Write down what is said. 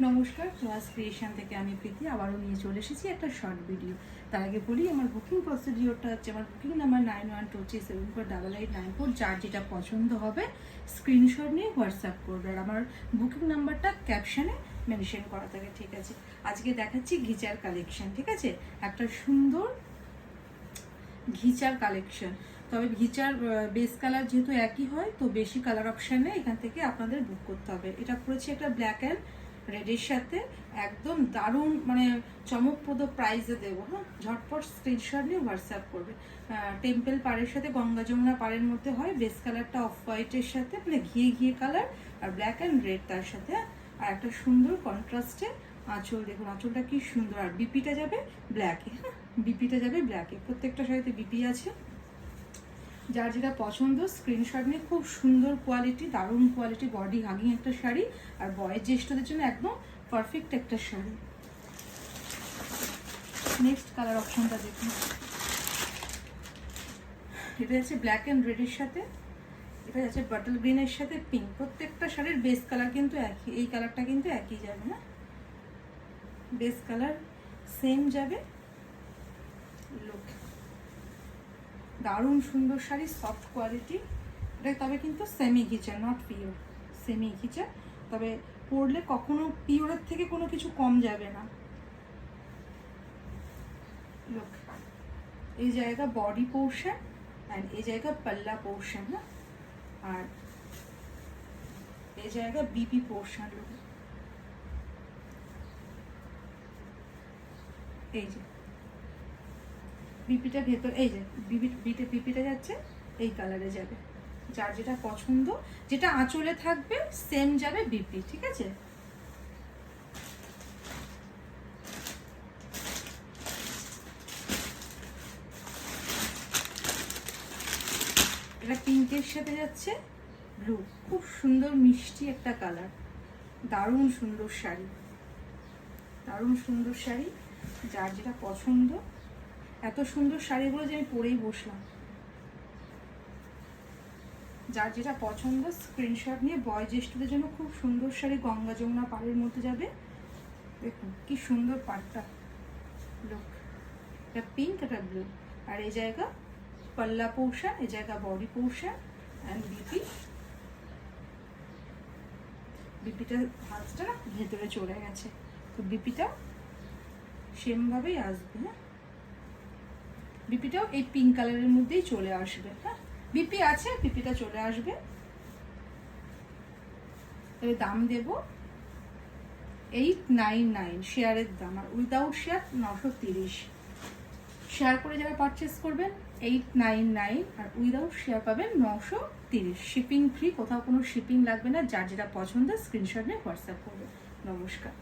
নমস্কার, class creation থেকে আমি প্রীতি আবারও নিয়ে চলে এসেছি একটা শর্ট ভিডিও। তার আগে বলি, আমার বুকিং প্রসিডিওরটা হচ্ছে, আমার বুকিং নাম্বার 9123748894। যার যেটা পছন্দ হবে স্ক্রিনশট নিয়ে হোয়াটসঅ্যাপ করবে, আর আমার বুকিং নাম্বারটা ক্যাপশনে মেনশন করা থাকে। ঠিক আছে, আজকে দেখাচ্ছি ঘিচার কালেকশন। ঠিক আছে, একটা সুন্দর ঘিচার কালেকশন। তবে ঘিচার বেস কালার যেহেতু একই হয়, তো বেশি কালার অপশানে এখান থেকে আপনাদের বুক করতে হবে। এটা পড়েছি একটা ব্ল্যাক অ্যান্ড রেডের সাথে, একদম দারুণ মানে চমকপ্রদ প্রাইসে দেবো। হ্যাঁ, ঝটপট স্ক্রিনশট নিয়ে হোয়াটসঅ্যাপ করবে। টেম্পল পাড়ের সাথে গঙ্গা যমুনা পাড়ের মধ্যে হয়। বেস কালারটা অফ হোয়াইটের সাথে মানে ঘিয়ে ঘিয়ে কালার, আর ব্ল্যাক অ্যান্ড রেড তার সাথে। আর একটা সুন্দর কন্ট্রাস্টে আঁচল, দেখুন আঁচলটা কি সুন্দর। আর বিপিটা যাবে ব্ল্যাকে। হ্যাঁ, বিপিটা যাবে ব্ল্যাকে, প্রত্যেকটা শাড়িতে বিপি আছে। যার যেটা পছন্দ স্ক্রিনশট নিয়ে, খুব সুন্দর কোয়ালিটি, দারুণ কোয়ালিটি, বডি হাগিং একটা শাড়ি, আর বয়ের জ্যেষ্ঠদের জন্য একদম পারফেক্ট একটা শাড়ি। নেক্সট কালার অপশনটা দেখুন, এটা যাচ্ছে ব্ল্যাক অ্যান্ড রেডের সাথে, এটা যাচ্ছে বাটল গ্রিনের সাথে পিঙ্ক। প্রত্যেকটা শাড়ির বেস কালার কিন্তু একই, এই কালারটা কিন্তু একই যাবে না, বেস কালার সেম যাবে। লুক, দারুণ সুন্দর শাড়ি, সফট কোয়ালিটি। এটা তবে কিন্তু semi ghicha, not pure, semi ঘিচা। তবে পরলে কখনো পিওরের থেকে কোনো কিছু কম যাবে না। লুক, এই জায়গা বডি পোর্শন অ্যান্ড এই জায়গা পাল্লা পোর্শন, না, আর এই জায়গা বিপি পোর্শন। লুক, এই যে বিপিটা ভেতর, এই যে বিপিটা যাচ্ছে এই কালারে যাবে। যার যেটা পছন্দ, যেটা আঁচলে থাকবে সেম যাবে বিপি। ঠিক আছে, এটা পিঙ্কের সাথে যাচ্ছে ব্লু, খুব সুন্দর মিষ্টি একটা কালার, দারুণ সুন্দর শাড়ি, দারুণ সুন্দর শাড়ি। যার যেটা পছন্দ, এত সুন্দর শাড়িগুলো যে আমি পরেই বসলাম। যার যেটা পছন্দ স্ক্রিনশট নিয়ে, বয়োজ্যেষ্ঠদের জন্য খুব সুন্দর শাড়ি, গঙ্গা যমুনা পাড়ের মধ্যে যাবে। দেখুন কি সুন্দর পাড়টা। লুক, এটা পিঙ্ক, এটা ব্লু, আর এই জায়গা পাল্লা পোর্শন, এই জায়গা বডি পোর্শন অ্যান্ড বিপি। বিপিটা ভাঁজটা ভেতরে চলে গেছে, তো বিপিটা সেমভাবেই আসবে। হ্যাঁ, বিপিটাও এই পিঙ্ক কালারের মধ্যেই চলে আসবে। হ্যাঁ, বিপি আছে, বিপিটা চলে আসবে। তবে দাম দেব 899 শেয়ারের দাম, আর উইদাউট শেয়ার 930। শেয়ার করে যারা পারচেস করবেন 899, আর উইদাউট শেয়ার পাবেন 930। শিপিং ফ্রি, কোথাও কোনো শিপিং লাগবে না। যার যেটা পছন্দ স্ক্রিনশট নিয়ে হোয়াটসঅ্যাপ করবে। নমস্কার।